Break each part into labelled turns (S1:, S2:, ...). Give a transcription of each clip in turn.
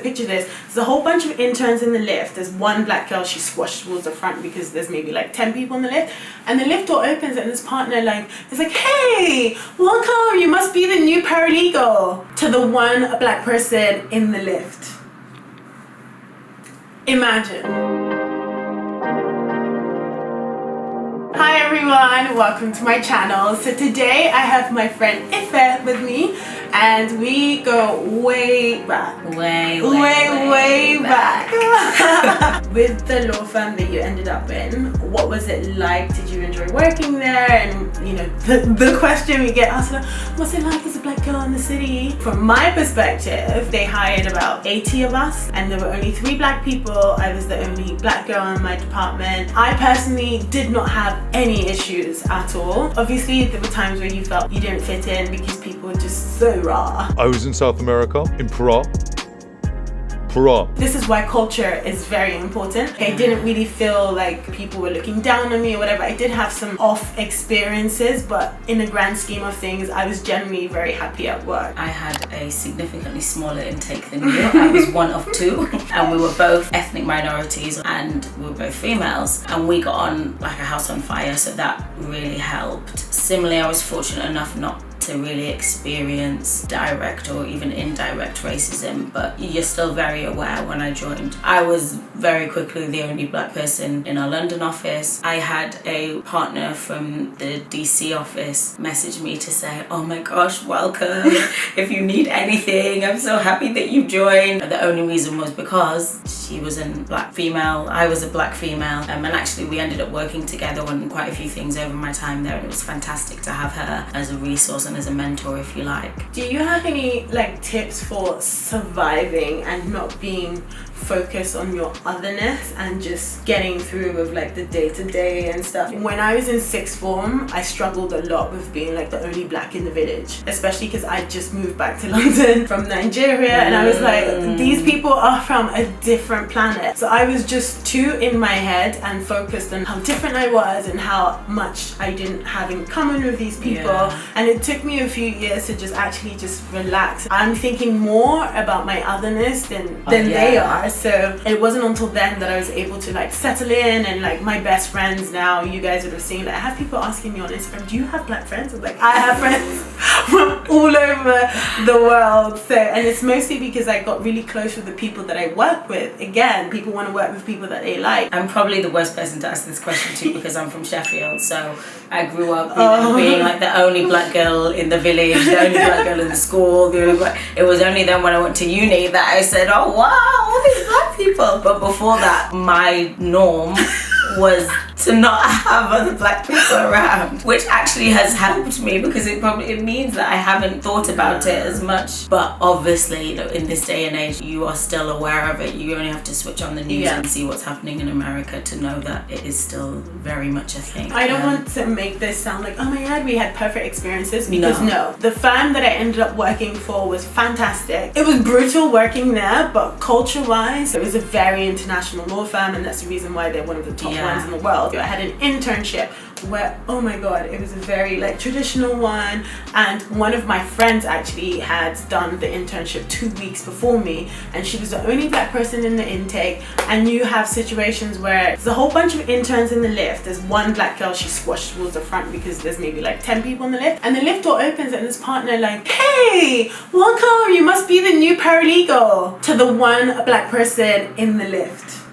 S1: picture this. There's a whole bunch of interns in the lift. There's one black girl, she's squashed towards the front because there's maybe like 10 people in the lift. And the lift door opens and this partner is like, hey, welcome, you must be the new paralegal, to the one black person in the lift. Imagine. Hi everyone, welcome to my channel. So today I have my friend Ife with me and we go way back. Way back. With the law firm that you ended up in, what was it like? Did you enjoy working there? And you know, the question we get asked, what's it like as a black girl in the city? From my perspective, they hired about 80 of us and there were only 3 black people. I was the only black girl in my department. I personally did not have any issues at all. Obviously, there were times where you felt you didn't fit in because people were just so raw.
S2: I was in South America, in Peru.
S1: This is why culture is very important. I didn't really feel like people were looking down on me or whatever. I did have some off experiences, but in the grand scheme of things, I was generally very happy at work.
S3: I had a significantly smaller intake than you. I was one of 2 and we were both ethnic minorities and we were both females and we got on like a house on fire, so that really helped. Similarly, I was fortunate enough not to really experience direct or even indirect racism, but you're still very aware. When I joined, I was very quickly the only black person in our London office. I had a partner from the DC office message me to say, oh my gosh, welcome. If you need anything, I'm so happy that you joined. The only reason was because she was a black female, I was a black female, and actually we ended up working together on quite a few things over my time there, and it was fantastic to have her as a resource and as a mentor, if you like.
S1: Do you have any tips for surviving and not being focused on your otherness and just getting through with the day-to-day and stuff? When I was in 6th form, I struggled a lot with being the only black in the village, especially because I just moved back to London from Nigeria and I was like, these people are from a different planet. So I was just too in my head and focused on how different I was and how much I didn't have in common with these people. And it took me a few years to just relax. I'm thinking more about my otherness than they are. So it wasn't until then that I was able to settle in, and my best friends now, you guys would have seen, I have people asking me on Instagram, do you have black friends? I'm like, I have friends from all over the world. So, and it's mostly because I got really close with the people that I work with. Again, people want to work with people that they like.
S3: I'm probably the worst person to ask this question to because I'm from Sheffield, so I grew up being the only black girl in the village, the only black girl in the school, it was only then when I went to uni that I said, oh wow, all these black people. But before that, my norm was to not have other black people around, which actually has helped me because it means that I haven't thought about it as much. But obviously, in this day and age, you are still aware of it. You only have to switch on the news and see what's happening in America to know that it is still very much a thing.
S1: I don't want to make this sound like, oh my god, we had perfect experiences, because no. The firm that I ended up working for was fantastic. It was brutal working there, but culture-wise, it was a very international law firm, and that's the reason why they're one of the top ones in the world. I had an internship where, oh my god, it was a very traditional one, and one of my friends actually had done the internship 2 weeks before me, and she was the only black person in the intake. And you have situations where there's a whole bunch of interns in the lift. There's one black girl, she's squashed towards the front because there's maybe 10 people in the lift, and the lift door opens and this partner hey, welcome, you must be the new paralegal, to the one black person in the lift.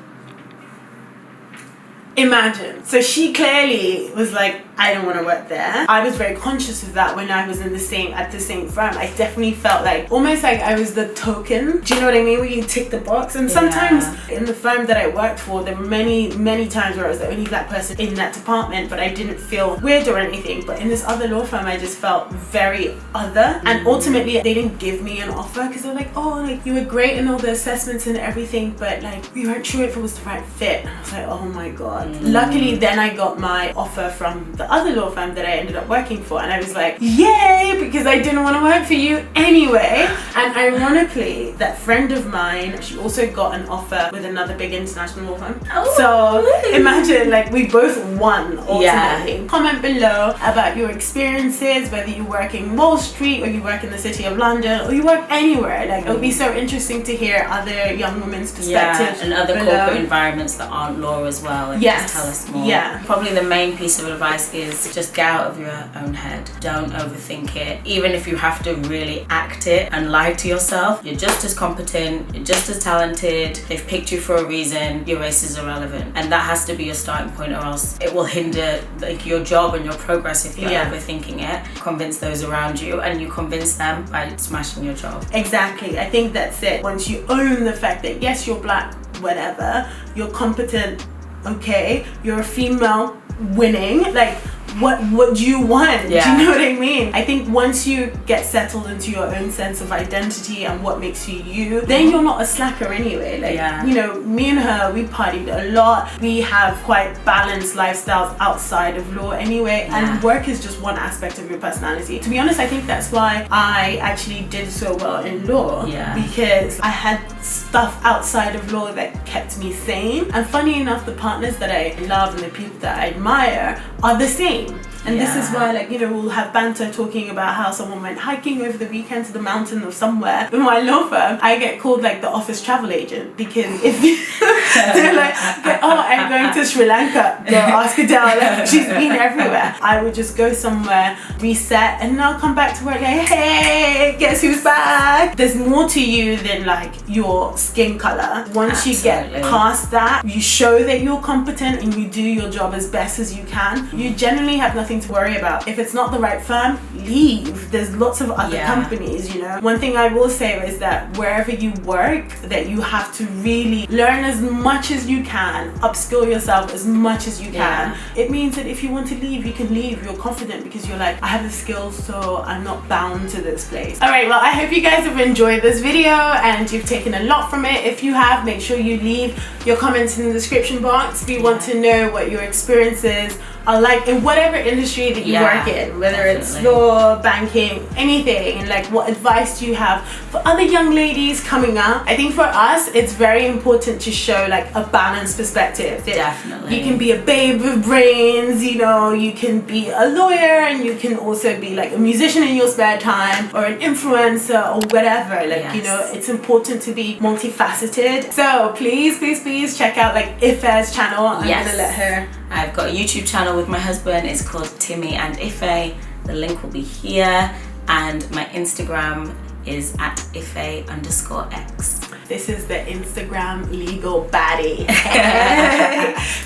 S1: Imagine. So she clearly was I don't want to work there. I was very conscious of that when I was at the same firm. I definitely felt almost I was the token. Do you know what I mean? Where you tick the box. And sometimes in the firm that I worked for, there were many times where I was the only black person in that department, but I didn't feel weird or anything. But in this other law firm, I just felt very other. And ultimately, they didn't give me an offer because they're oh, you were great in all the assessments and everything, but we weren't sure if it was the right fit. And I was oh my god. lot. Luckily, then I got my offer from the other law firm that I ended up working for, and I was like, yay, because I didn't want to work for you anyway. And ironically, that friend of mine, she also got an offer with another big international law firm. So imagine, like, we both won ultimately. Comment below about your experiences, whether you work in Wall Street or you work in the City of London or you work anywhere. Like, it would be so interesting to hear other young women's perspectives
S3: and other corporate environments that aren't law as well. And just tell us more. Probably the main piece of advice is just get out of your own head. Don't overthink it. Even if you have to really act it and lie to yourself, you're just as competent, you're just as talented. They've picked you for a reason. Your race is irrelevant, and that has to be your starting point, or else it will hinder like your job and your progress if you're overthinking it. Convince those around you, and you convince them by smashing your job.
S1: Exactly. I think that's it. Once you own the fact that yes, you're black, whatever, you're competent, okay, you're a female, winning, like what do you want? Do you know what I mean? I think once you get settled into your own sense of identity and what makes you you, then you're not a slacker anyway. Like, you know, me and her, we partied a lot. We have quite balanced lifestyles outside of law anyway, and work is just one aspect of your personality. To be honest, I think that's why I actually did so well in law, because I had stuff outside of law that kept me sane. And funny enough, the partners that I love and the people that I admire are the same. And this is why, like, you know, we'll have banter talking about how someone went hiking over the weekend to the mountain or somewhere. In my law firm, I get called like the office travel agent, because if they're like, oh, I'm going to Sri Lanka, go ask Adele, like, she's been everywhere. I would just go somewhere, reset, and then I'll come back to work like, hey, guess who's back? There's more to you than like your skin color. Once you get past that, you show that you're competent and you do your job as best as you can, you generally have nothing to worry about. If it's not the right firm, leave. There's lots of other companies, you know. One thing I will say is that wherever you work, that you have to really learn as much as you can, upskill yourself as much as you can. It means that if you want to leave, you can leave. You're confident because you're like, I have the skills, so I'm not bound to this place. Alright, well, I hope you guys have enjoyed this video and you've taken a lot from it. If you have, make sure you leave your comments in the description box. We want to know what your experiences are like in whatever industry that you work in, whether it's law, banking, anything, and like what advice do you have for other young ladies coming up? I think for us, it's very important to show like a balanced perspective.
S3: Definitely.
S1: You can be a babe with brains, you know, you can be a lawyer, and you can also be like a musician in your spare time, or an influencer, or whatever. Like, you know, it's important to be multifaceted. So please, please, please check out like Ife's channel. I'm gonna let her.
S3: I've got a YouTube channel with my husband. It's called Timmy and Ife. The link will be here. And my Instagram is at Ife_X.
S1: This is the Instagram legal baddie.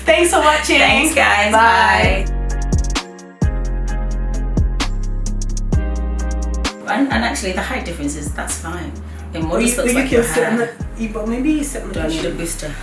S1: Thanks for watching.
S3: Thanks, guys.
S1: Bye.
S3: And actually, the height differences, that's fine. It more
S1: Or
S3: just
S1: you
S3: looks like
S1: can
S3: your
S1: sit on
S3: hair.
S1: but maybe you sit on the
S3: Do I need a booster?